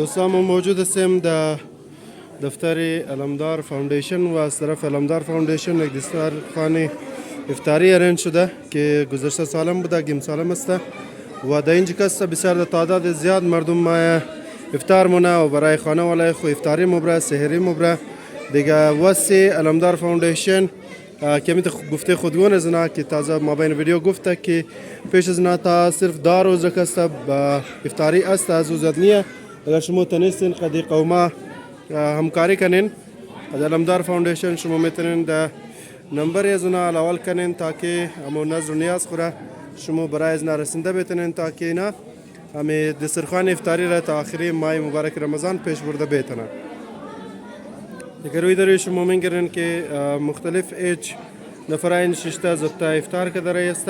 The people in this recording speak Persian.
دوستان ما موجود هستیم در دفتر علمدار فاوندیشن و از طرف علمدار فاوندیشن یک دسترخوان افطاری ارنج شده که گذشته سالم بوده، گیم سالم است و در اینجا کس بسیار در تعداد زیاد مردم افطار مونه و برای خانه والای خو افطاری مبره سحری مبره دیگه. وسی علمدار فاوندیشن که گفته خودگون از اینا که تازه ما بین ویدیو گفته که پیش از اینا تا صرف دار روز کست با افطاری است از وزد نیه. اگر شما تنستین قدی قوما همکاری کنین از علمدار فاوندیشن شما میتونین در نمبر از اونا الاول کنین تاکه همون نظر و نیاز خوره شما برای از رسنده بتونین تاکه اینا همه دسترخوان افطاری را تا آخری ماه مبارک رمضان پیش برده بتونن. دیگر روی داری شما میگرین که مختلف ایج نفرین ششته زبطه افطار که داره است